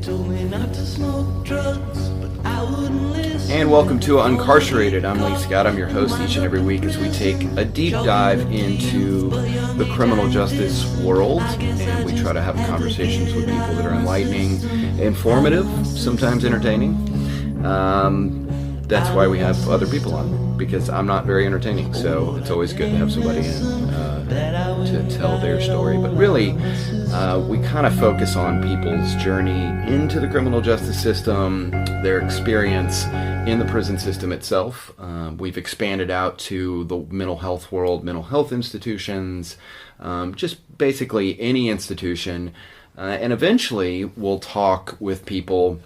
told me not to smoke drugs, but I wouldn't listen. And welcome to Uncarcerated. I'm Lee Scott. I'm your host each and every week as we take a deep dive into the criminal justice world, and we try to have conversations with people that are enlightening, informative, sometimes entertaining. That's why we have other people on, because I'm not very entertaining, so it's always good to have somebody in to tell their story. But really, we kind of focus on people's journey into the criminal justice system, their experience in the prison system itself. We've expanded out to the mental health world, mental health institutions, just basically any institution. And eventually, we'll talk with people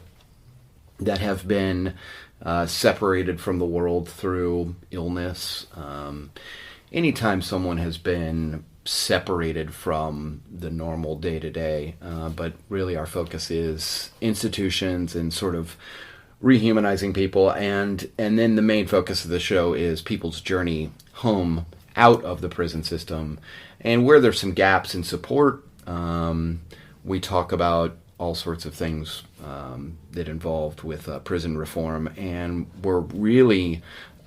that have been separated from the world through illness. Anytime someone has been separated from the normal day-to-day, but really our focus is institutions and sort of rehumanizing people, and then the main focus of the show is people's journey home out of the prison system, and where there's some gaps in support. We talk about all sorts of things that involved with prison reform, and we're really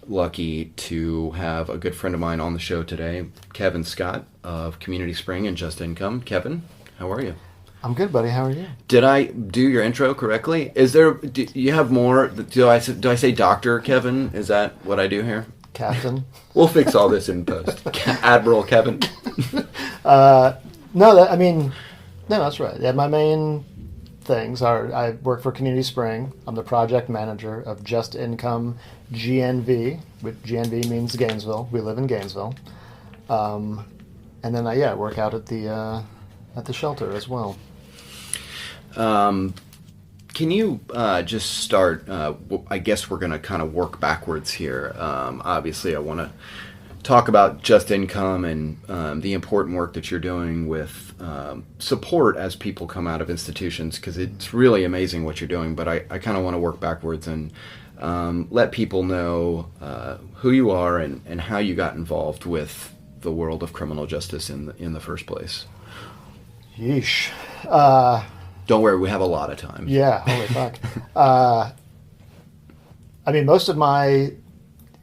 lucky to have a good friend of mine on the show today, Kevin Scott of Community Spring and Just Income. Kevin, how are you? I'm good, buddy. How are you? Did I do your intro correctly? Do you have more? Do I say Dr. Kevin? Is that what I do here? Captain. We'll fix all this in post. Admiral Kevin. No, that's right. Yeah, my main things are I work for Community Spring. I'm the project manager of Just Income GNV, which GNV means Gainesville. We live in Gainesville. And then I work out at the shelter as well. Can you just start, I guess we're going to kind of work backwards here. Obviously, I want to talk about Just Income and the important work that you're doing with support as people come out of institutions, because it's really amazing what you're doing. But I kind of want to work backwards and let people know who you are and how you got involved with the world of criminal justice in the first place. Yeesh. Don't worry, we have a lot of time. Yeah, holy fuck. Most of my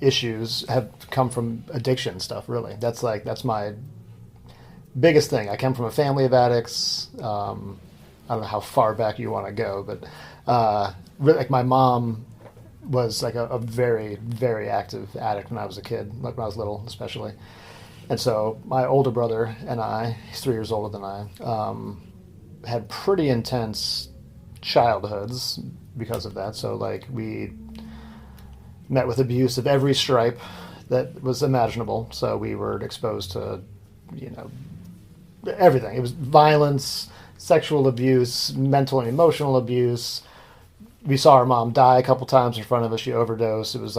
issues have come from addiction stuff, really. That's my biggest thing. I come from a family of addicts. I don't know how far back you want to go, but really, my mom was a very, very active addict when I was a kid, when I was little especially. And so my older brother and I, he's 3 years older than I, had pretty intense childhoods because of that. So we met with abuse of every stripe that was imaginable. So we were exposed to, everything. It was violence, sexual abuse, mental and emotional abuse. We saw our mom die a couple times in front of us. She overdosed. It was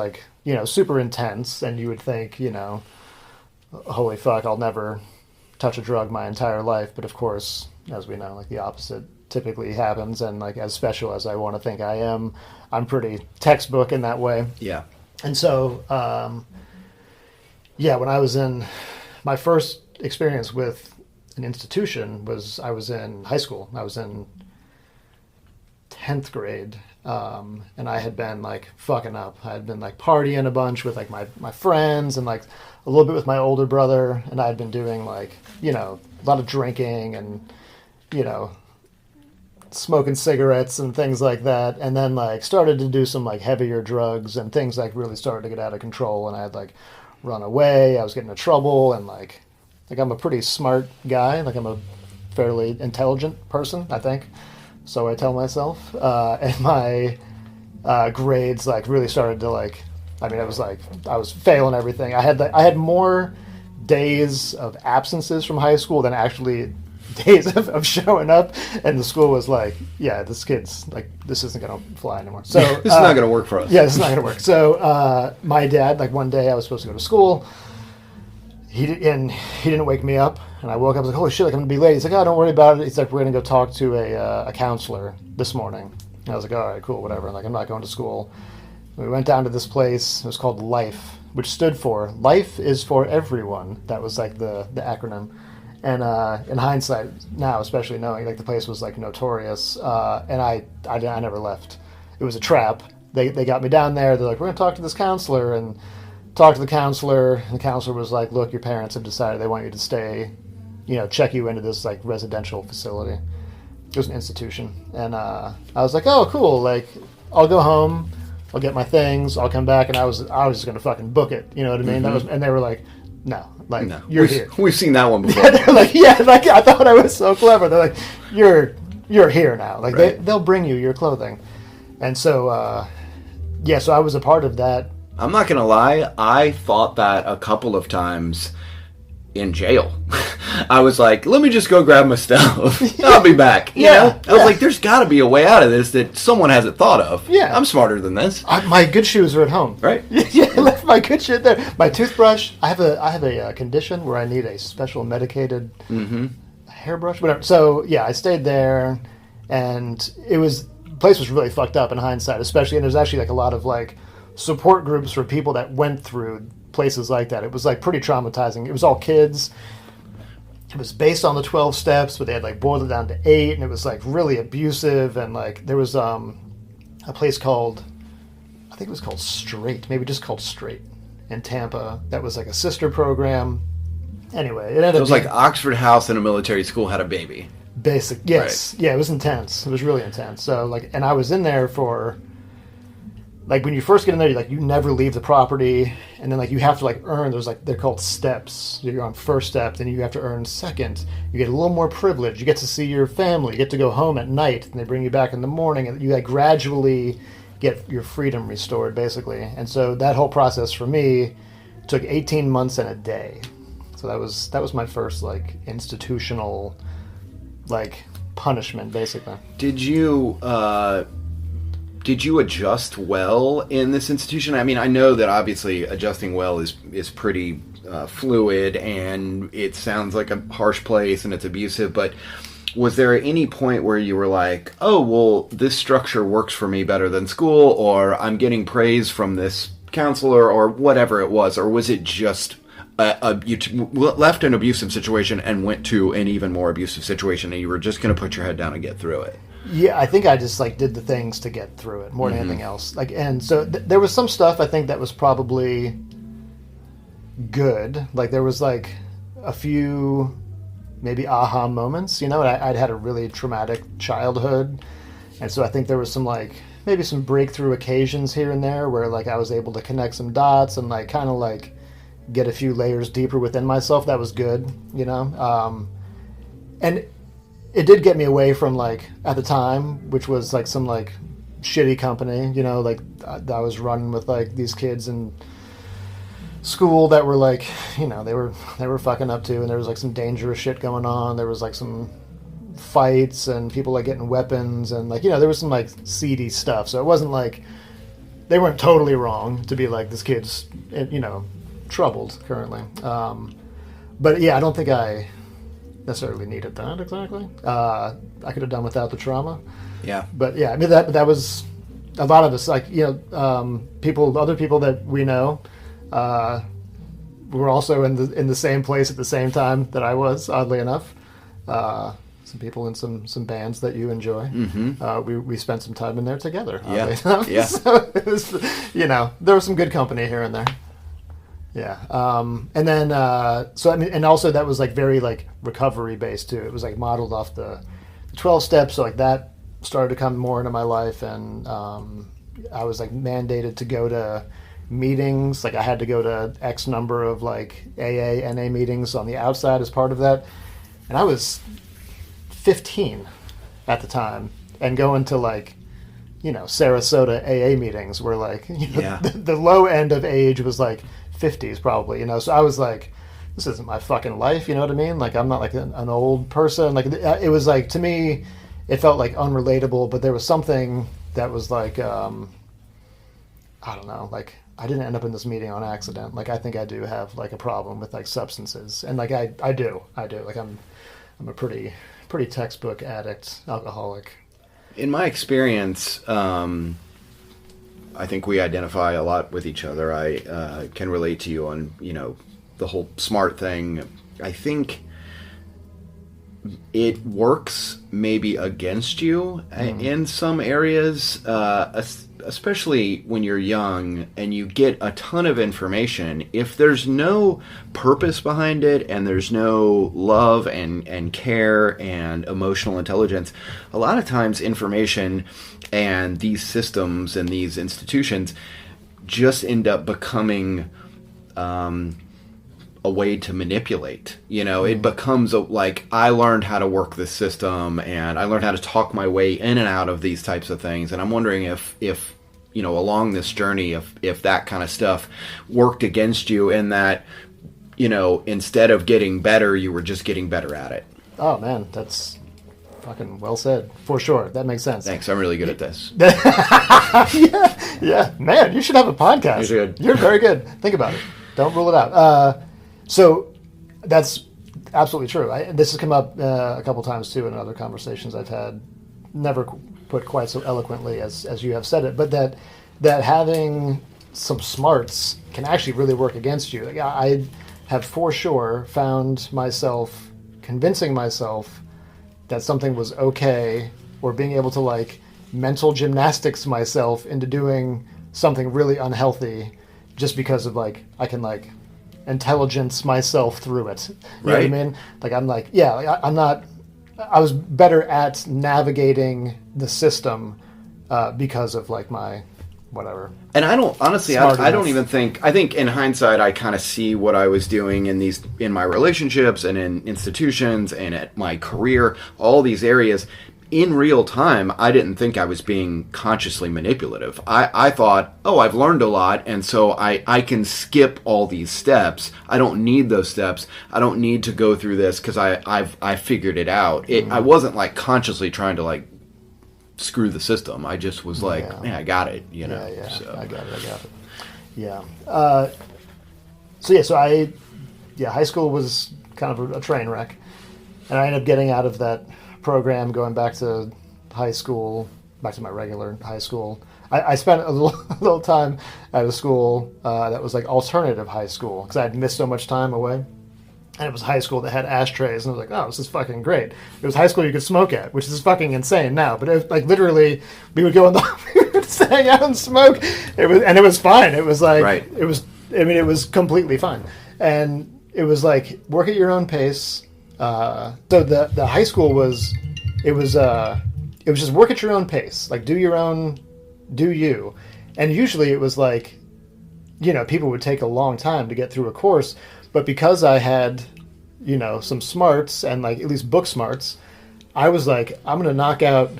super intense. And you would think, holy fuck, I'll never touch a drug my entire life. But of course, as we know, the opposite typically happens. And as special as I want to think I am, I'm pretty textbook in that way. Yeah. And so, when I was in my first experience with an institution I was in high school. I was in 10th grade. And I had been fucking up. I had been partying a bunch with my friends and a little bit with my older brother. And I had been doing a lot of drinking and, smoking cigarettes and things like that. And then started to do some heavier drugs, and things really started to get out of control. And I had run away. I was getting in trouble, and I'm a pretty smart guy. I'm a fairly intelligent person, I think. So I tell myself. And my grades really started to I was failing everything. I had more days of absences from high school than actually days of showing up, and the school was this kid's this isn't gonna fly anymore. So this is not gonna work for us. Yeah, this is not gonna work. So my dad, one day I was supposed to go to school. He didn't wake me up, and I woke up. I was like, "Holy shit! I'm gonna be late." He's like, "Oh, don't worry about it." He's like, "We're gonna go talk to a counselor this morning." And I was like, "All right, cool, whatever." I'm not going to school. We went down to this place. It was called LIFE, which stood for Life is for Everyone. That was the acronym. And in hindsight, now especially knowing like the place was like notorious, and I never left. It was a trap. They got me down there. They're like, we're gonna talk to this counselor, and talked to the counselor. And the counselor was like, look, your parents have decided they want you to stay, check you into this like residential facility. It was an institution, and I was like, oh, cool. Like, I'll go home. I'll get my things. I'll come back, and I was just gonna fucking book it. You know what I mean? And they were like, no, like you're here. We've seen that one before. They're like, yeah, like I thought I was so clever. They're like, you're here now. Like right. they'll bring you your clothing, and so so I was a part of that. I'm not gonna lie, I thought that a couple of times in jail. I was like, let me just go grab my stuff. I'll be back. You know? I was like, there's got to be a way out of this that someone hasn't thought of. Yeah. I'm smarter than this. My good shoes are at home. Right. Yeah, I left my good shit there. My toothbrush. I have a condition where I need a special medicated hairbrush. Whatever. So yeah, I stayed there, and the place was really fucked up in hindsight, especially. And there's actually like a lot of like support groups for people that went through places like that. It was like pretty traumatizing. It was all kids. It was based on the 12 steps, but they had like boiled it down to 8, and it was like really abusive. And like there was a place called, I think it was called Straight, maybe just called Straight in Tampa. That was like a sister program. Anyway, it was like Oxford House in a military school had a baby. Basic, yes, right. Yeah, it was intense. It was really intense. So like, and I was in there for. Like when you first get in there, you never leave the property, and then like you have to like earn. There's like they're called steps. You're on first step, then you have to earn second. You get a little more privilege. You get to see your family. You get to go home at night, and they bring you back in the morning, and you like gradually get your freedom restored, basically. And so that whole process for me took 18 months and a day. So that was my first like institutional like punishment, basically. Did you adjust well in this institution? I mean, I know that obviously adjusting well is pretty fluid, and it sounds like a harsh place and it's abusive, but was there any point where you were like, oh, well, this structure works for me better than school, or I'm getting praise from this counselor, or whatever it was, or was it just you left an abusive situation and went to an even more abusive situation, and you were just going to put your head down and get through it? Yeah, I think I just like did the things to get through it more than anything else. Like, and so there was some stuff I think that was probably good. Like there was like a few maybe aha moments. I'd had a really traumatic childhood, and so I think there was some like maybe some breakthrough occasions here and there where like I was able to connect some dots and like kind of like get a few layers deeper within myself. That was good, and it did get me away from like at the time, which was like some like shitty company, like I was running with like these kids in school that were like, they were fucking up too, and there was like some dangerous shit going on. There was like some fights and people like getting weapons, and like there was some like seedy stuff. So it wasn't like they weren't totally wrong to be like this kid's troubled currently. But yeah, I don't think I necessarily needed that exactly. I could have done without the trauma. Yeah. But yeah, I mean that was a lot of us, like other people that we know were also in the same place at the same time that I was. Oddly enough, some people in some bands that you enjoy. Mm-hmm. We spent some time in there together. Oddly enough. Yeah. So it was, there was some good company here and there. Yeah. And then, so I mean, and also that was like very like recovery based too. It was like modeled off the 12 steps. So like that started to come more into my life. And, I was like mandated to go to meetings. Like I had to go to X number of like AA, NA meetings on the outside as part of that. And I was 15 at the time and going to like, Sarasota AA meetings where like, the low end of age was like 50s probably, so I was like, this isn't my fucking life, you know what I mean? Like I'm not like an old person. Like it was like, to me it felt like unrelatable, but there was something that was like I don't know, like I didn't end up in this meeting on accident. Like I think I do have like a problem with like substances, and like I do like I'm a pretty textbook addict, alcoholic. In my experience, I think we identify a lot with each other. I can relate to you on, the whole smart thing. I think it works maybe against you in some areas, especially when you're young and you get a ton of information. If there's no purpose behind it and there's no love and care and emotional intelligence, a lot of times information and these systems and these institutions just end up becoming a way to manipulate. It becomes like, I learned how to work this system and I learned how to talk my way in and out of these types of things. And I'm wondering if along this journey, if that kind of stuff worked against you, in that, instead of getting better, you were just getting better at it. Oh man, that's fucking well said. For sure. That makes sense. Thanks. I'm really good at this. yeah. Man, you should have a podcast. You should. You're very good. Think about it. Don't rule it out. So that's absolutely true. This has come up a couple times too in other conversations I've had. Never put quite so eloquently as you have said it, but that having some smarts can actually really work against you. Like, I have for sure found myself convincing myself that something was okay, or being able to like mental gymnastics myself into doing something really unhealthy just because of like I can like intelligence myself through it. You know what I mean? Like I'm like, yeah, like, I'm not. I was better at navigating the system because of like my whatever. And I don't honestly. I don't even think. I think in hindsight, I kind of see what I was doing in my relationships and in institutions and at my career, all these areas. In real time, I didn't think I was being consciously manipulative. I thought, oh, I've learned a lot, and so I can skip all these steps. I don't need those steps. I don't need to go through this because I figured it out. I wasn't like consciously trying to like screw the system. I just was like, man, I got it. Yeah. So. I got it. Yeah. High school was kind of a train wreck, and I ended up getting out of that program, going back to high school, back to my regular high school. I spent a little time at a school that was like alternative high school because I had missed so much time away. And it was high school that had ashtrays, and I was like, oh, this is fucking great. It was high school you could smoke at, which is fucking insane now. But it was like literally, we would go in we would just hang out and smoke. It was fine. It was like, right. It was completely fine. And it was like, work at your own pace. So the high school was just work at your own pace, like do you, and usually it was like, people would take a long time to get through a course, but because I had, some smarts and like at least book smarts, I was like, I'm gonna knock out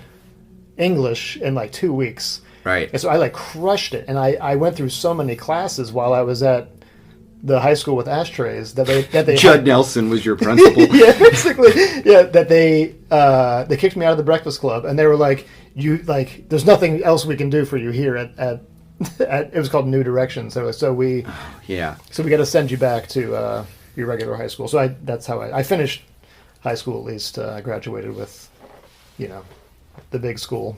English in like 2 weeks, right? And so I like crushed it, and I went through so many classes while I was at the high school with ashtrays that they Judd Nelson was your principal. Yeah, basically. Yeah, that they kicked me out of the Breakfast Club, and they were like, there's nothing else we can do for you here at it was called New Directions. So we got to send you back to your regular high school. So that's how I finished high school. At least I graduated with the big school.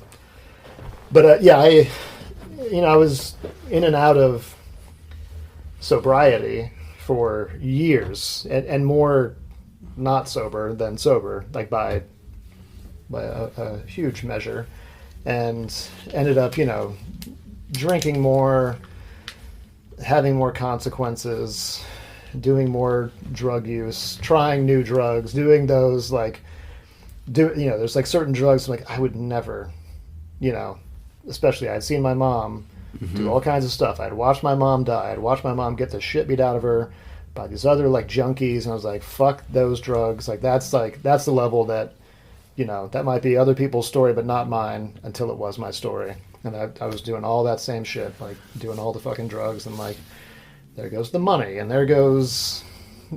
But I was in and out of sobriety for years, and more not sober than sober, like by a huge measure, and ended up drinking more, having more consequences, doing more drug use, trying new drugs, doing those there's like certain drugs like I would never, especially I'd seen my mom do all kinds of stuff. I'd watched my mom die. I'd watched my mom get the shit beat out of her by these other like junkies, and I was like, fuck those drugs. That's the level that, that might be other people's story, but not mine, until it was my story. And I was doing all that same shit, like doing all the fucking drugs, and like, there goes the money, and there goes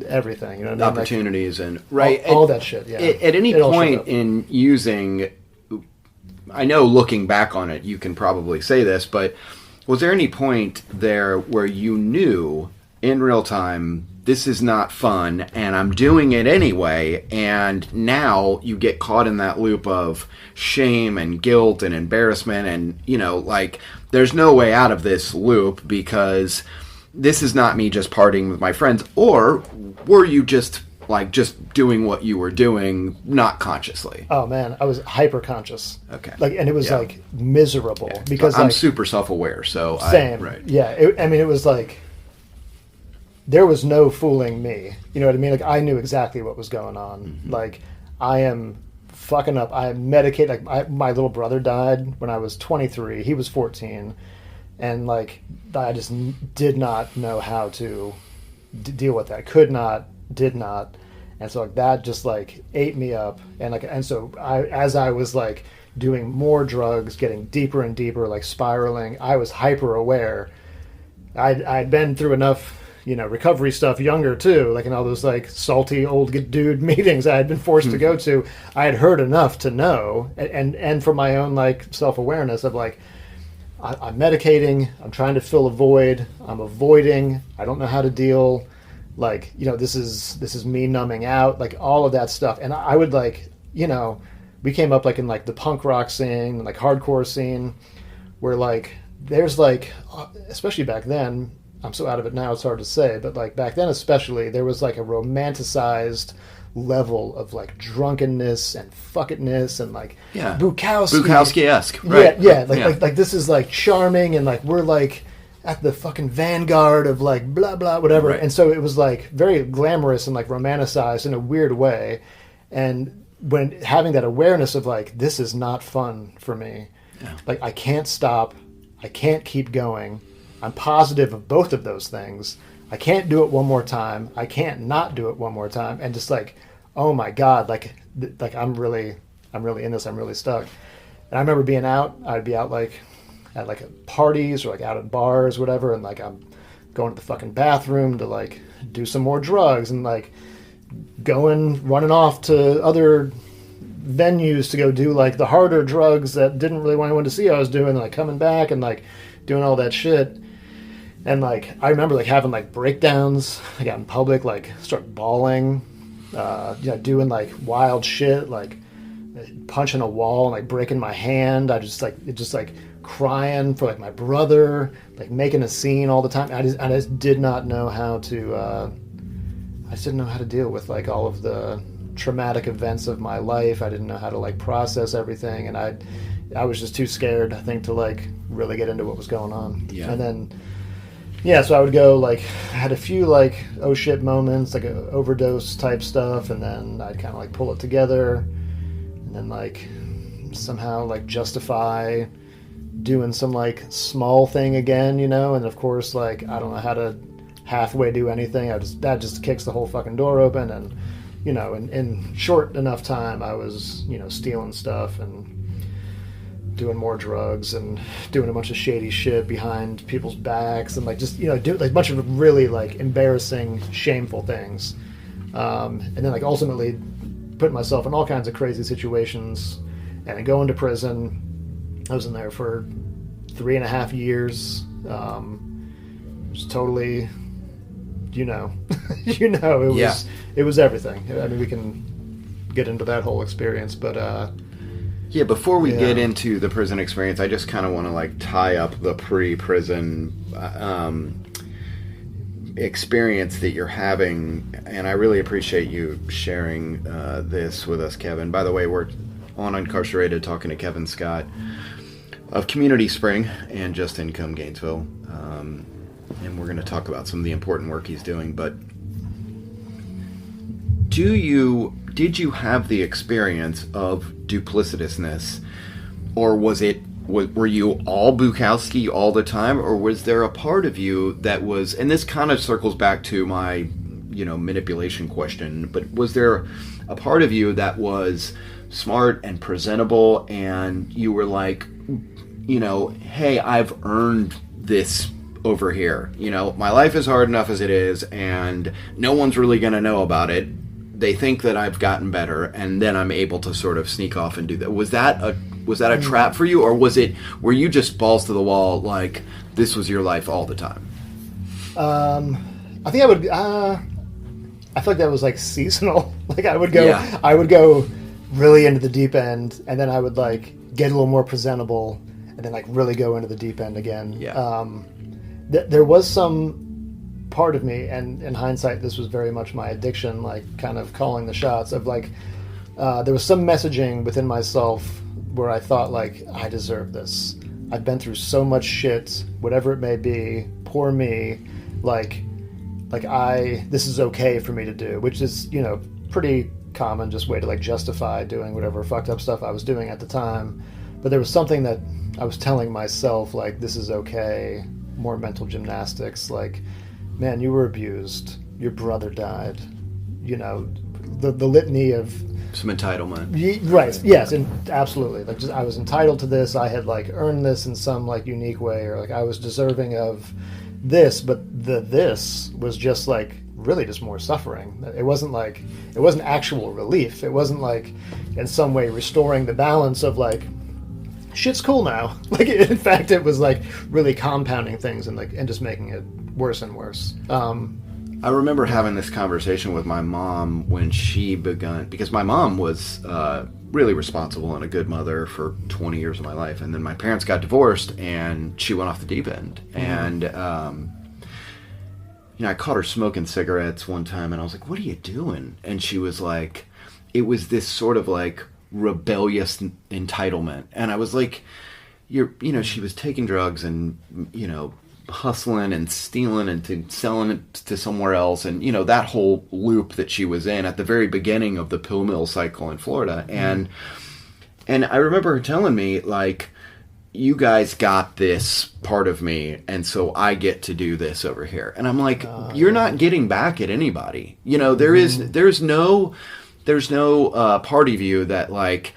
everything. You know what I mean? Opportunities like, and right, all that shit. Yeah. At any point in using, I know looking back on it, you can probably say this, but was there any point there where you knew in real time, this is not fun, and I'm doing it anyway, and now you get caught in that loop of shame and guilt and embarrassment, and, there's no way out of this loop because this is not me just partying with my friends? Or were you just like just doing what you were doing, not consciously? Oh man, I was hyper conscious. Okay. Like, and it was like miserable because I'm like, super self-aware, so same. Right. Yeah. It was like there was no fooling me. You know what I mean? Like I knew exactly what was going on. Mm-hmm. Like I am fucking up. I am medicated. Like my little brother died when I was 23. He was 14, and like I just did not know how to deal with that. Could not, did not, and so like that just like ate me up. And so as I was like doing more drugs, getting deeper and deeper, like spiraling, I was hyper aware. I'd been through enough, recovery stuff younger too, like in all those like salty old dude meetings I had been forced to go to. I had heard enough to know, and from my own like self-awareness of like, I'm medicating, I'm trying to fill a void, I'm avoiding, I don't know how to deal, like, this is me numbing out, like all of that stuff. And I would like, we came up like in like the punk rock scene, like hardcore scene, where like there's like, especially back then, I'm so out of it now, it's hard to say, but like back then especially, there was like a romanticized level of like drunkenness and fuckitness and like Bukowski-esque, right? Like this is like charming and like we're like at the fucking vanguard of like blah blah whatever, right. And so it was like very glamorous and like romanticized in a weird way. And when having that awareness of like this is not fun for me, like I can't stop, I can't keep going. I'm positive of both of those things. I can't do it one more time. I can't not do it one more time. And just like, oh my God, like I'm really in this. I'm really stuck. And I remember being out. I'd be out like at like parties or like out at bars, whatever. And like I'm going to the fucking bathroom to like do some more drugs and like running off to other venues to go do like the harder drugs that didn't really want anyone to see I was doing. And like coming back and like doing all that shit. And like I remember like having like breakdowns like out in public, like start bawling, doing like wild shit, like punching a wall and like breaking my hand. I just like crying for like my brother, like making a scene all the time. I just did not know how to. I just didn't know how to deal with like all of the traumatic events of my life. I didn't know how to like process everything, and I was just too scared, I think, to like really get into what was going on. Yeah. And then. Yeah, so I would go, like, I had a few, like, oh shit moments, like, overdose type stuff, and then I'd kind of, like, pull it together, and then, like, somehow, like, justify doing some, like, small thing again, and of course, like, I don't know how to halfway do anything. That just kicks the whole fucking door open, and, in short enough time, I was, stealing stuff and doing more drugs and doing a bunch of shady shit behind people's backs and like just do like a bunch of really like embarrassing, shameful things, and then like ultimately putting myself in all kinds of crazy situations and then going to prison. I was in there for 3.5 years. Just totally, it was everything. I mean, we can get into that whole experience, but yeah, before we get into the prison experience, I just kind of want to like tie up the pre-prison experience that you're having, and I really appreciate you sharing this with us, Kevin. By the way, we're on Uncarcerated talking to Kevin Scott of Community Spring and Just Income Gainesville, and we're going to talk about some of the important work he's doing. But did you have the experience of duplicitousness, or were you all Bukowski all the time, or was there a part of you that was, and this kind of circles back to my manipulation question, but was there a part of you that was smart and presentable and you were like, hey, I've earned this over here, my life is hard enough as it is and no one's really going to know about it. They think that I've gotten better, and then I'm able to sort of sneak off and do that. Was that a trap for you, or were you just balls to the wall, like this was your life all the time? I think I would. I feel like that was like seasonal. Like I would go really into the deep end, and then I would like get a little more presentable, and then like really go into the deep end again. Yeah. There was some part of me, and in hindsight, this was very much my addiction, like kind of calling the shots of like, there was some messaging within myself where I thought like, I deserve this. I've been through so much shit, whatever it may be, poor me, like this is okay for me to do, which is, you know, pretty common just way to like justify doing whatever fucked up stuff I was doing at the time. But there was something that I was telling myself, like, this is okay, more mental gymnastics, like, man, you were abused, your brother died, you know, the litany of some entitlement. Right. Yes, and absolutely. Like, just, I was entitled to this. I had like earned this in some like unique way, or like I was deserving of this. But this was just like really just more suffering. It wasn't actual relief. It wasn't like in some way restoring the balance of like shit's cool now. Like, in fact, it was like really compounding things and just making it worse and worse. I remember having this conversation with my mom when she begun, because my mom was really responsible and a good mother for 20 years of my life, and then my parents got divorced and she went off the deep end. And you know, I caught her smoking cigarettes one time and I was like, what are you doing? And she was like, it was this sort of like rebellious entitlement. And I was like, you know, she was taking drugs and, you know, hustling and stealing and selling it to somewhere else, and you know, that whole loop that she was in at the very beginning of the pill mill cycle in Florida. And I remember her telling me like, you guys got this part of me, and so I get to do this over here. And I'm like, you're not getting back at anybody, you know. There's no part of you that like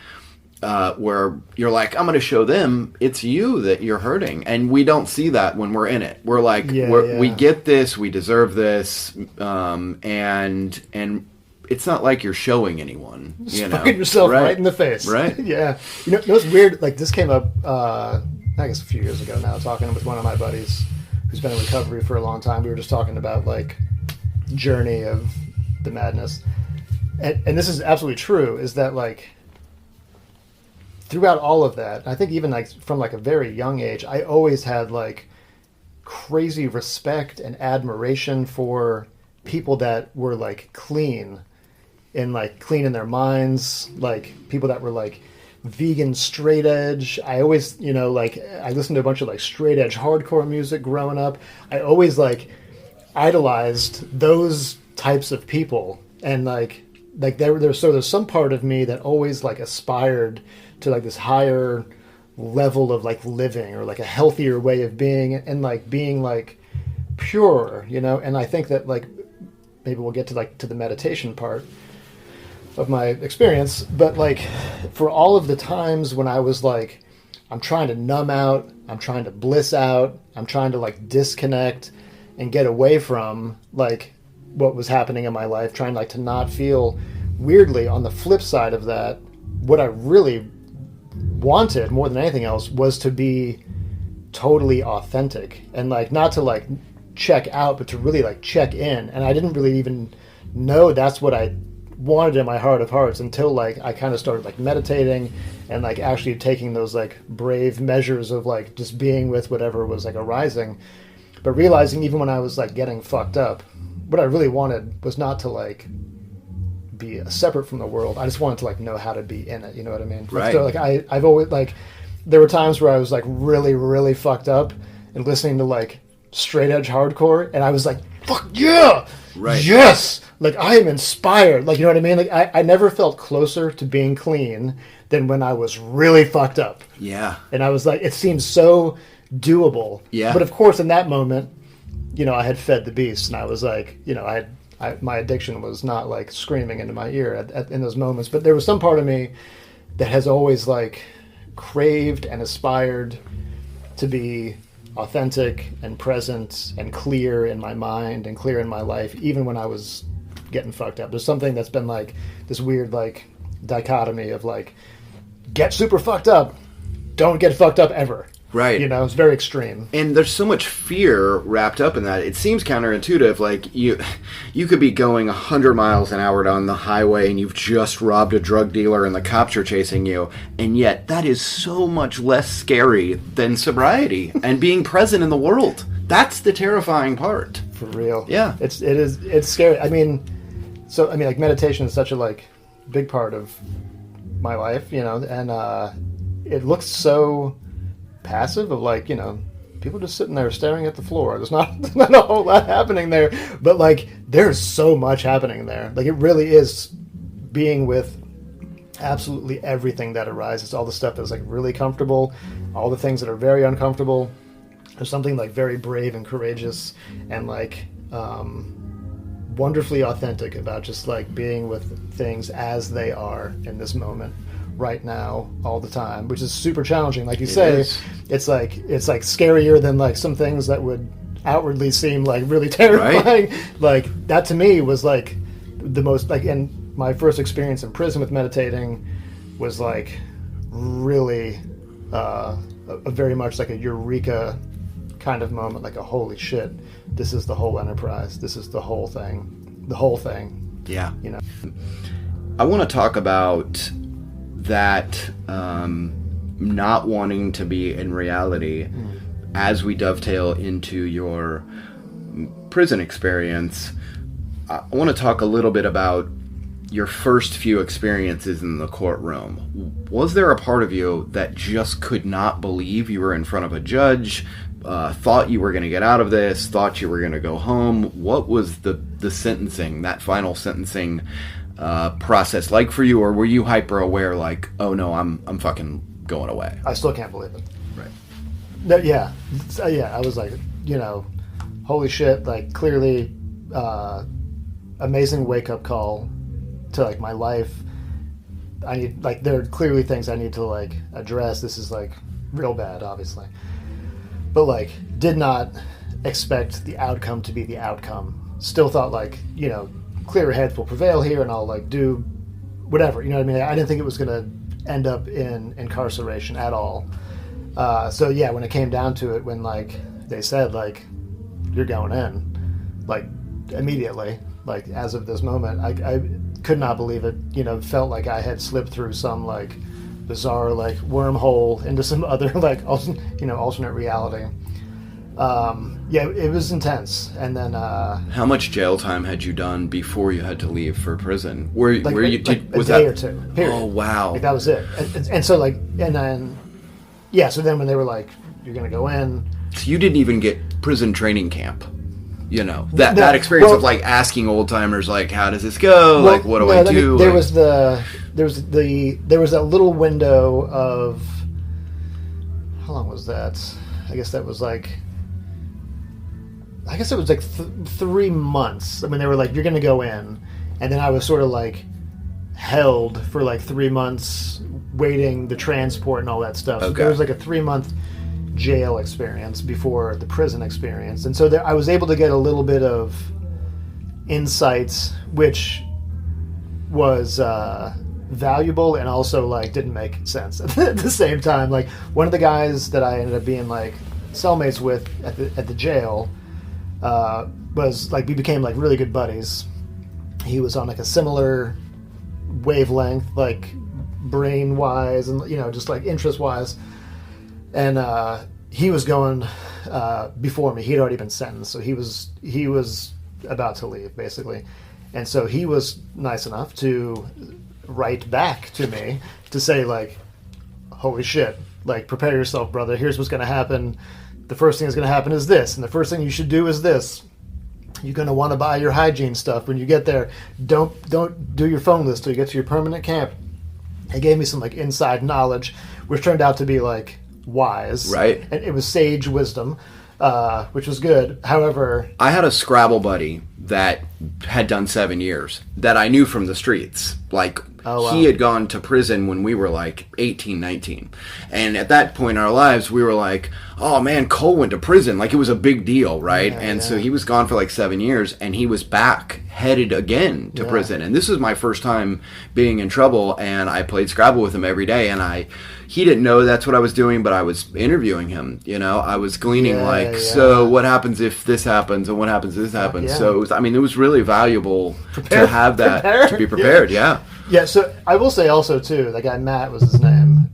where you're like, I'm going to show them it's you that you're hurting. And we don't see that when we're in it. We're like, we get this, we deserve this. And it's not like you're showing anyone, you know, fucking yourself right in the face. Right. Yeah. You know, it's weird. Like, this came up, I guess a few years ago now, talking with one of my buddies who's been in recovery for a long time. We were just talking about like journey of the madness. And this is absolutely true, is that like, throughout all of that, I think even like from like a very young age, I always had like crazy respect and admiration for people that were like clean in their minds, like people that were like vegan straight edge. I always, you know, like I listened to a bunch of like straight edge hardcore music growing up. I always like idolized those types of people, and like there's some part of me that always like aspired to like this higher level of like living, or like a healthier way of being, and like being like pure, you know. And I think that like maybe we'll get to like to the meditation part of my experience, but like for all of the times when I was like, I'm trying to numb out, I'm trying to bliss out, I'm trying to like disconnect and get away from like what was happening in my life, trying like to not feel, weirdly on the flip side of that, what I really wanted more than anything else was to be totally authentic, and like not to like check out, but to really like check in. And I didn't really even know that's what I wanted in my heart of hearts until like I kind of started like meditating and like actually taking those like brave measures of like just being with whatever was like arising, but realizing even when I was like getting fucked up, what I really wanted was not to like be separate from the world. I just wanted to like know how to be in it, you know what I mean? Right. So like I've always like, there were times where I was like really, really fucked up and listening to like straight edge hardcore, and I was like, fuck yeah, right, yes, like I am inspired, like, you know what I mean? Like I never felt closer to being clean than when I was really fucked up. Yeah. And I was like, it seems so doable. Yeah. But of course in that moment, you know, I had fed the beast, and I was like, you know, my addiction was not like screaming into my ear in those moments, but there was some part of me that has always like craved and aspired to be authentic and present and clear in my mind and clear in my life, even when I was getting fucked up. There's something that's been like this weird like dichotomy of like, get super fucked up, don't get fucked up ever. Right. You know, it's very extreme. And there's so much fear wrapped up in that. It seems counterintuitive. Like, you could be going 100 miles an hour down the highway and you've just robbed a drug dealer and the cops are chasing you. And yet that is so much less scary than sobriety and being present in the world. That's the terrifying part. For real. Yeah. It's scary. I mean, like meditation is such a like big part of my life, you know, and it looks so passive of like, you know, people just sitting there staring at the floor. There's not a whole lot happening there, but like there's so much happening there. Like it really is being with absolutely everything that arises, all the stuff that's like really comfortable, all the things that are very uncomfortable. There's something like very brave and courageous and like wonderfully authentic about just like being with things as they are in this moment right now all the time, which is super challenging. Like you say, it's like scarier than like some things that would outwardly seem like really terrifying. Right? Like that to me was like the most like, and my first experience in prison with meditating was like really a very much like a eureka kind of moment, like a holy shit, this is the whole enterprise, this is the whole thing. Yeah. You know, I want to talk about that not wanting to be in reality as we dovetail into your prison experience. I want to talk a little bit about your first few experiences in the courtroom. Was there a part of you that just could not believe you were in front of a judge, thought you were going to get out of this, thought you were going to go home? What was the sentencing, that final sentencing process like for you, or were you hyper aware like, oh no, I'm fucking going away? I still can't believe it. Right. No, yeah. I was like, you know, holy shit, like clearly amazing wake-up call to like my life. I need, like, there are clearly things I need to like address. This is like real bad, obviously, but like did not expect the outcome to be the outcome. Still thought like, you know, clearer heads will prevail here and I'll like do whatever, you know what I mean? I didn't think it was going to end up in incarceration at all. So yeah, when it came down to it, when like they said like you're going in, like immediately, like as of this moment, I could not believe it. You know, felt like I had slipped through some like bizarre like wormhole into some other like alternate reality. Yeah, it was intense. And then how much jail time had you done before you had to leave for prison? Was a that day or two? Period. Oh wow! Like that was it. And so like, and then yeah. So then when they were like, "You're going to go in," so you didn't even get prison training camp. You know, that experience of like asking old timers like, how does this go? Like, what do I do? There was that little window of, how long was that? I guess it was like 3 months. I mean, they were like, you're going to go in. And then I was sort of like held for like 3 months waiting the transport and all that stuff. Okay. So there was like a 3-month jail experience before the prison experience, and so I was able to get a little bit of insights, which was valuable and also like didn't make sense at the same time. Like one of the guys that I ended up being like cellmates with at the jail was like, we became like really good buddies. He was on like a similar wavelength, like brain wise and, you know, just like interest wise. And he was going before me. He'd already been sentenced, so he was about to leave, basically. And so he was nice enough to write back to me to say, like, holy shit, like, prepare yourself, brother. Here's what's going to happen. The first thing that's going to happen is this, and the first thing you should do is this. You're going to want to buy your hygiene stuff when you get there. Don't do your phone list till you get to your permanent camp. He gave me some, like, inside knowledge, which turned out to be, like, wise. Right. And it was sage wisdom, which was good. However, I had a Scrabble buddy that had done 7 years that I knew from the streets. Like, he had gone to prison when we were like 18, 19. And at that point in our lives, we were like, oh man, Cole went to prison. Like, it was a big deal, right? Yeah, and so he was gone for like 7 years, and he was back, headed again to prison. And this was my first time being in trouble, and I played Scrabble with him every day, and he didn't know that's what I was doing, but I was interviewing him, you know? I was gleaning so what happens if this happens, and what happens if this happens? So it was really valuable to have that, to be prepared, yeah. Yeah, so I will say also, too, the guy Matt was his name.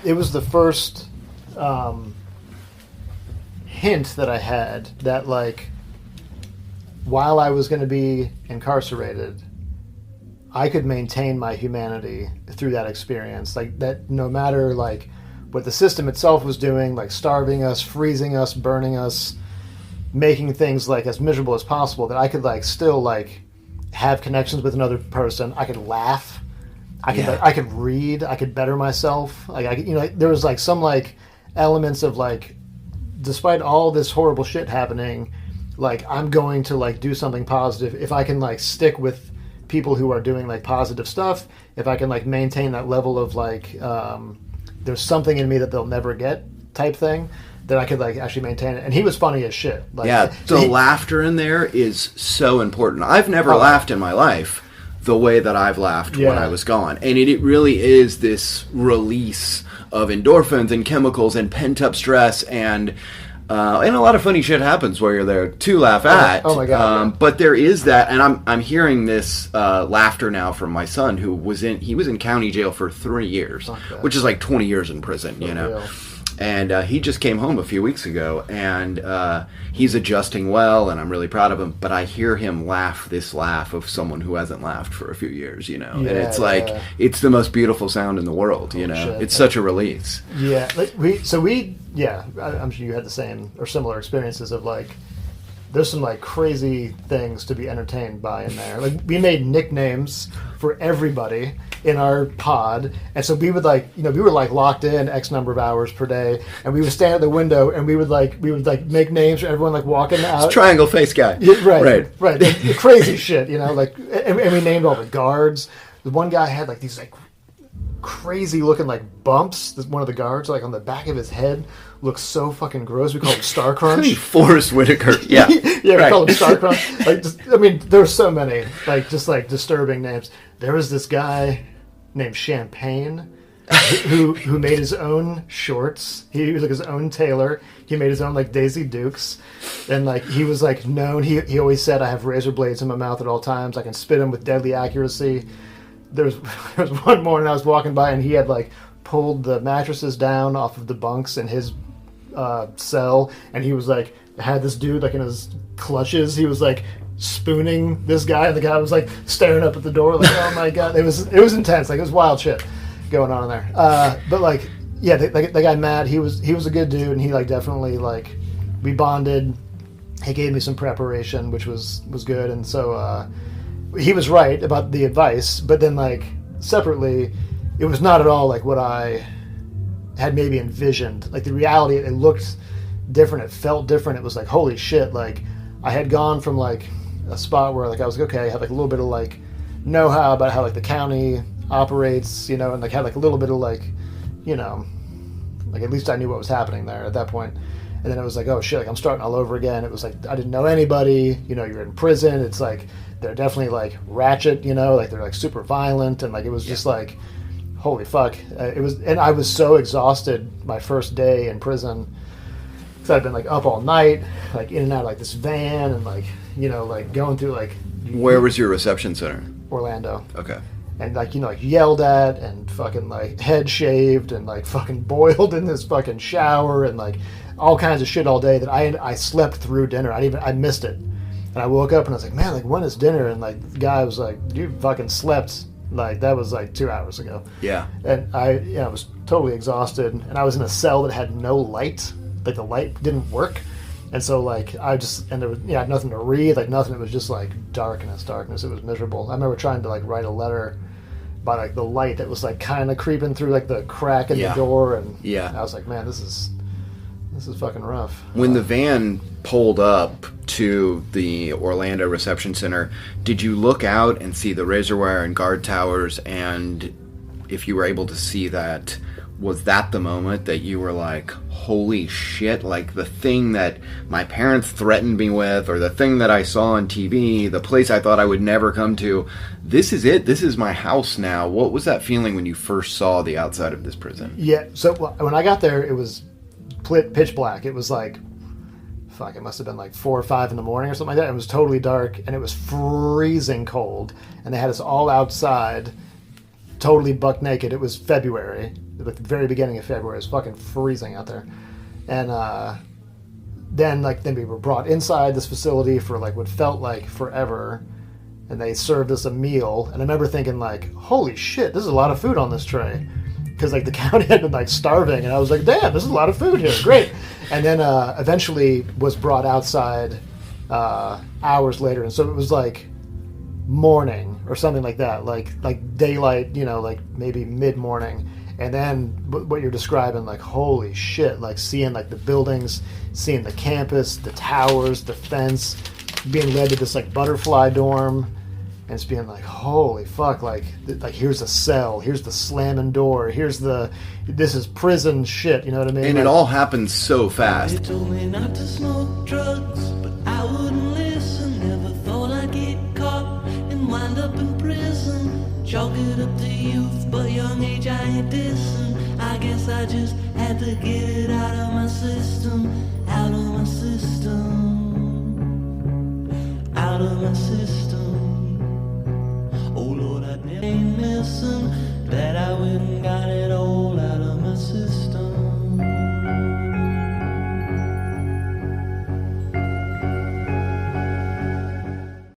It was the first hint that I had that, like, while I was going to be incarcerated, I could maintain my humanity through that experience. Like, that no matter, like, what the system itself was doing, like starving us, freezing us, burning us, making things, like, as miserable as possible, that I could, like, still, like, have connections with another person. I could laugh. I could, like, I could read. I could better myself. Like, there was, like, some, like, elements of, like, despite all this horrible shit happening, like, I'm going to, like, do something positive if I can, like, stick with people who are doing, like, positive stuff. If I can, like, maintain that level of, like, there's something in me that they'll never get type thing, that I could, like, actually maintain it. And he was funny as shit. Like, yeah, the laughter in there is so important. I've never laughed in my life the way that I've laughed when I was gone. And it really is this release of endorphins and chemicals and pent-up stress, and a lot of funny shit happens while you're there to laugh at. Oh my God. But there is that, and I'm hearing this laughter now from my son, who was in county jail for 3 years, which is like 20 years in prison, you know. Real. And he just came home a few weeks ago, and he's adjusting well, and I'm really proud of him. But I hear him laugh this laugh of someone who hasn't laughed for a few years, you know. And it's like, it's the most beautiful sound in the world, you know. Shit. It's such a release. Yeah, like I'm sure you had the same or similar experiences of, like, there's some, like, crazy things to be entertained by in there. Like, we made nicknames for everybody in our pod, and so we would, like, we were, like, locked in X number of hours per day, and we would stand at the window and we would make names for everyone, like, walking out. It's triangle face guy. Yeah, right. Like, crazy shit, like, and we named all the guards. The one guy had, like, these, like, crazy looking, like, bumps. One of the guards, like, on the back of his head looks so fucking gross. We call him Star Crunch. Forrest Whitaker. Yeah. We call him Star Crunch. Like, there were so many, like, just, like, disturbing names. There was this guy named Champagne who made his own shorts. He was, like, his own tailor. He made his own, like, Daisy Dukes. And, like, he was, like, known. He always said, I have razor blades in my mouth at all times. I can spit them with deadly accuracy. There was one morning I was walking by, and he had, like, pulled the mattresses down off of the bunks in his cell, and he was, like, had this dude, like, in his clutches. He was, like, spooning this guy, and the guy was, like, staring up at the door, like, oh my God. It was intense. Like, it was wild shit going on in there. But, like, yeah, the guy Matt, he was a good dude, and he, like, definitely, like, we bonded. He gave me some preparation, which was good, and so he was right about the advice, but then, like, separately, it was not at all like what I had maybe envisioned. Like, the reality, it looked different, it felt different. It was like, holy shit, like, I had gone from, like, a spot where, like, I was like, okay, I had, like, a little bit of, like, know-how about how, like, the county operates, and, like, had, like, a little bit of, like, like, at least I knew what was happening there at that point. And then it was like, oh shit, like, I'm starting all over again. It was like, I didn't know anybody, you're in prison. It's like, they're definitely, like, ratchet, like, they're, like, super violent, and, like, it was just like, holy fuck. And I was so exhausted my first day in prison, because I'd been, like, up all night, like, in and out of, like, this van, and, like, like, going through, like... Where was your reception center? Orlando. Okay. And, like, like, yelled at, and fucking, like, head shaved, and, like, fucking boiled in this fucking shower, and, like, all kinds of shit all day that I slept through dinner. I missed it. And I woke up and I was like, man, like, when is dinner? And, like, the guy was like, you fucking slept. Like, that was, like, 2 hours ago. Yeah. And I was totally exhausted. And I was in a cell that had no light. Like, the light didn't work. And so, like, and there was, I had nothing to read, like, nothing. It was just, like, darkness. It was miserable. I remember trying to, like, write a letter by, like, the light that was, like, kind of creeping through, like, the crack in the door. And I was like, man, this is fucking rough. When the van pulled up to the Orlando Reception Center, did you look out and see the razor wire and guard towers? And if you were able to see that, was that the moment that you were like, holy shit, like, the thing that my parents threatened me with, or the thing that I saw on TV, the place I thought I would never come to, this is it, this is my house now? What was that feeling when you first saw the outside of this prison? Yeah, so when I got there, it was pitch black. It was like, it must have been like 4 or 5 in the morning or something like that. It was totally dark, and it was freezing cold, and they had us all outside, totally buck naked. It was February, like the very beginning of February. It was fucking freezing out there. And then we were brought inside this facility for like what felt like forever, and they served us a meal. And I remember thinking like, holy shit, this is a lot of food on this tray, because like the county had been like starving, and I was like, damn, this is a lot of food here, great. And then eventually was brought outside hours later, and so it was like morning or something like that, like daylight, like maybe mid-morning. And then what you're describing, like, holy shit, like seeing like the buildings, seeing the campus, the towers, the fence, being led to this like butterfly dorm, and it's being like, holy fuck, like here's a cell, here's the slamming door, this is prison shit, you know what I mean? And it all happens so fast. They told me not to smoke drugs, but I wouldn't listen. Never thought I'd get caught and wind up in prison. Chalk it up to youth, but young age I ain't dissing. I guess I just had to get it